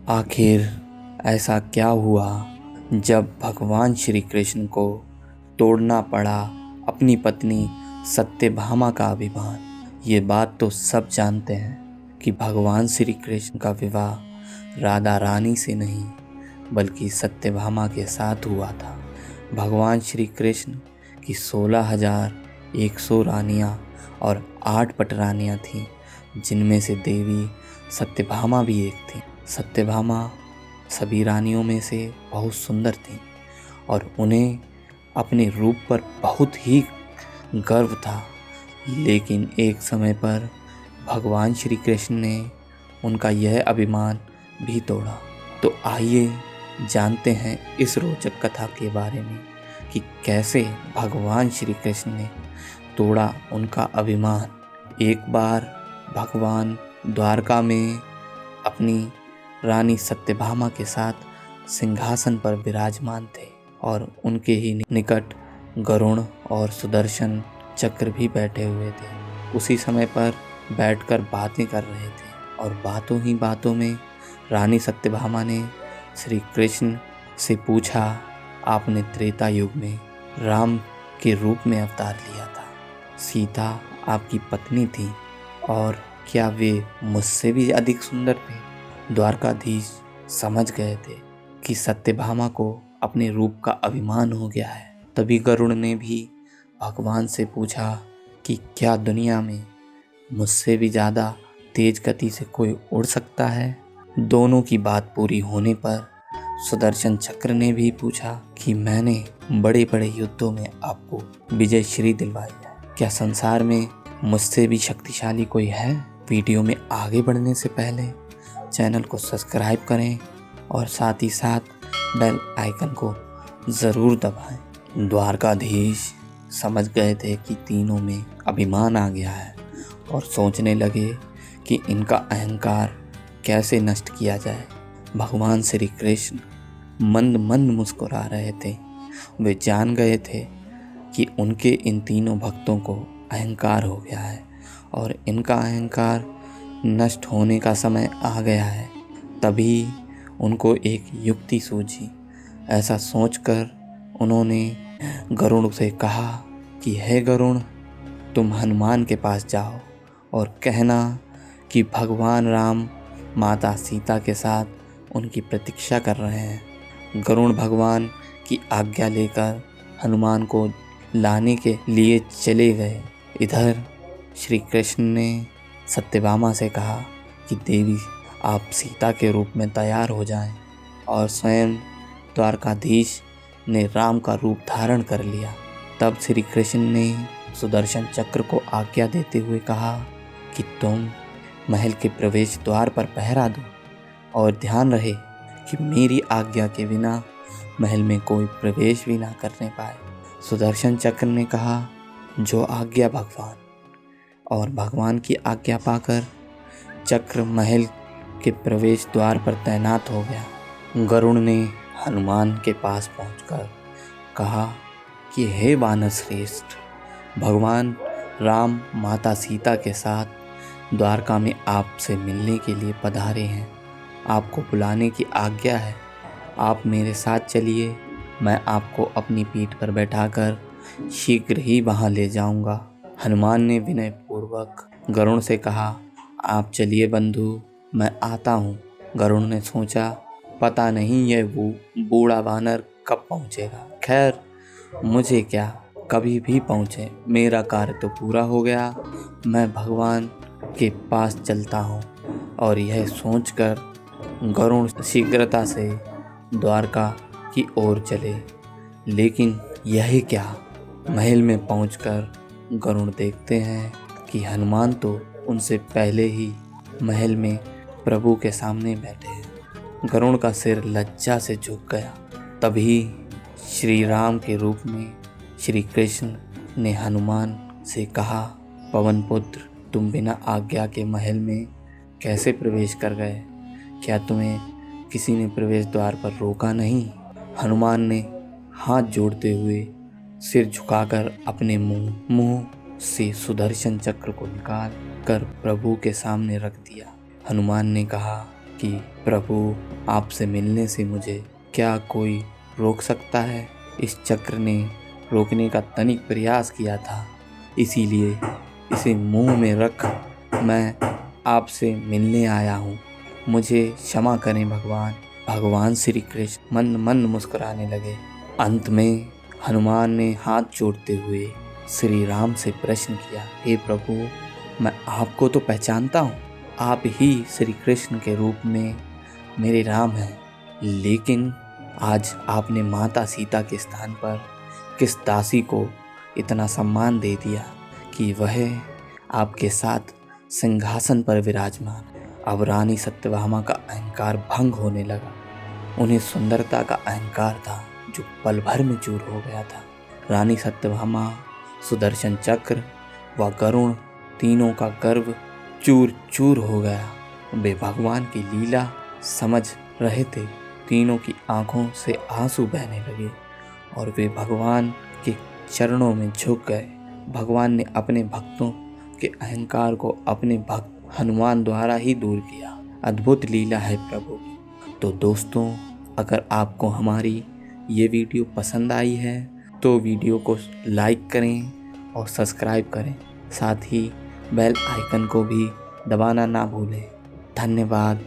आखिर ऐसा क्या हुआ जब भगवान श्री कृष्ण को तोड़ना पड़ा अपनी पत्नी सत्यभामा का अभिमान। ये बात तो सब जानते हैं कि भगवान श्री कृष्ण का विवाह राधा रानी से नहीं बल्कि सत्यभामा के साथ हुआ था। भगवान श्री कृष्ण की 16,100 रानियां और 8 पटरानियां थीं, जिनमें से देवी सत्यभामा भी एक थी। सत्यभामा सभी रानियों में से बहुत सुंदर थी और उन्हें अपने रूप पर बहुत ही गर्व था। लेकिन एक समय पर भगवान श्री कृष्ण ने उनका यह अभिमान भी तोड़ा। तो आइए जानते हैं इस रोचक कथा के बारे में कि कैसे भगवान श्री कृष्ण ने तोड़ा उनका अभिमान। एक बार भगवान द्वारका में अपनी रानी सत्यभामा के साथ सिंहासन पर विराजमान थे और उनके ही निकट गरुड़ और सुदर्शन चक्र भी बैठे हुए थे। उसी समय पर बैठकर बातें कर रहे थे और बातों ही बातों में रानी सत्यभामा ने श्री कृष्ण से पूछा, आपने त्रेता युग में राम के रूप में अवतार लिया था, सीता आपकी पत्नी थी और क्या वे मुझसे भी अधिक सुंदर थे? द्वारकाधीश समझ गए थे कि सत्यभामा को अपने रूप का अभिमान हो गया है। तभी गरुड़ ने भी भगवान से पूछा कि क्या दुनिया में मुझसे भी ज़्यादा तेज गति से कोई उड़ सकता है? दोनों की बात पूरी होने पर सुदर्शन चक्र ने भी पूछा कि मैंने बड़े बड़े युद्धों में आपको विजय श्री दिलवाई है, क्या संसार में मुझसे भी शक्तिशाली कोई है? वीडियो में आगे बढ़ने से पहले चैनल को सब्सक्राइब करें और साथ ही साथ बेल आइकन को ज़रूर दबाएं। द्वारकाधीश समझ गए थे कि तीनों में अभिमान आ गया है और सोचने लगे कि इनका अहंकार कैसे नष्ट किया जाए। भगवान श्री कृष्ण मंद मंद मुस्कुरा रहे थे। वे जान गए थे कि उनके इन तीनों भक्तों को अहंकार हो गया है और इनका अहंकार नष्ट होने का समय आ गया है। तभी उनको एक युक्ति सूझी। ऐसा सोचकर उन्होंने गरुड़ से कहा कि हे गरुड़, तुम हनुमान के पास जाओ और कहना कि भगवान राम माता सीता के साथ उनकी प्रतीक्षा कर रहे हैं। गरुड़ भगवान की आज्ञा लेकर हनुमान को लाने के लिए चले गए। इधर श्री कृष्ण ने सत्यभामा से कहा कि देवी, आप सीता के रूप में तैयार हो जाएं और स्वयं द्वारकाधीश ने राम का रूप धारण कर लिया। तब श्री कृष्ण ने सुदर्शन चक्र को आज्ञा देते हुए कहा कि तुम महल के प्रवेश द्वार पर पहरा दो और ध्यान रहे कि मेरी आज्ञा के बिना महल में कोई प्रवेश भी ना करने पाए। सुदर्शन चक्र ने कहा, जो आज्ञा भगवान। और भगवान की आज्ञा पाकर चक्र महल के प्रवेश द्वार पर तैनात हो गया। गरुड़ ने हनुमान के पास पहुंचकर कहा कि हे वानर श्रेष्ठ, भगवान राम माता सीता के साथ द्वारका में आपसे मिलने के लिए पधारे हैं। आपको बुलाने की आज्ञा है। आप मेरे साथ चलिए, मैं आपको अपनी पीठ पर बैठाकर शीघ्र ही वहां ले जाऊंगा। हनुमान ने विनय पूर्वक गरुड़ से कहा, आप चलिए बंधु, मैं आता हूँ। गरुड़ ने सोचा, पता नहीं यह बूढ़ा वानर कब पहुँचेगा। खैर, मुझे क्या, कभी भी पहुँचे, मेरा कार्य तो पूरा हो गया। मैं भगवान के पास चलता हूँ। और यह सोचकर गरुड़ शीघ्रता से द्वारका की ओर चले। लेकिन यही क्या, महल में पहुंचकर गरुड़ देखते हैं कि हनुमान तो उनसे पहले ही महल में प्रभु के सामने बैठे हैं। गरुड़ का सिर लज्जा से झुक गया। तभी श्री राम के रूप में श्री कृष्ण ने हनुमान से कहा, पवन पुत्र, तुम बिना आज्ञा के महल में कैसे प्रवेश कर गए? क्या तुम्हें किसी ने प्रवेश द्वार पर रोका नहीं? हनुमान ने हाथ जोड़ते हुए सिर झुकाकर अपने मुंह से सुदर्शन चक्र को निकाल कर प्रभु के सामने रख दिया। हनुमान ने कहा, कि प्रभु, आपसे मिलने से मुझे क्या कोई रोक सकता है। इस चक्र ने रोकने का तनिक प्रयास किया था, इसीलिए इसे मुंह में रख मैं आपसे मिलने आया हूँ। मुझे क्षमा करें भगवान। भगवान श्री कृष्ण मंद मंद मुस्कुराने लगे। अंत में हनुमान ने हाथ जोड़ते हुए श्री राम से प्रश्न किया, हे प्रभु, मैं आपको तो पहचानता हूँ, आप ही श्री कृष्ण के रूप में मेरे राम हैं, लेकिन आज आपने माता सीता के स्थान पर किस दासी को इतना सम्मान दे दिया कि वह आपके साथ सिंहासन पर विराजमान। अब रानी सत्यभामा का अहंकार भंग होने लगा। उन्हें सुंदरता का अहंकार था जो पल भर में चूर हो गया था। रानी सत्यभामा, सुदर्शन चक्र व गरुण, तीनों का गर्व चूर चूर हो गया। वे भगवान की लीला समझ रहे थे। तीनों की आंखों से आंसू बहने लगे और वे भगवान के चरणों में झुक गए। भगवान ने अपने भक्तों के अहंकार को अपने भक्त हनुमान द्वारा ही दूर किया। अद्भुत लीला है प्रभु की। तो दोस्तों, अगर आपको हमारी ये वीडियो पसंद आई है तो वीडियो को लाइक करें और सब्सक्राइब करें, साथ ही बेल आइकन को भी दबाना ना भूलें। धन्यवाद।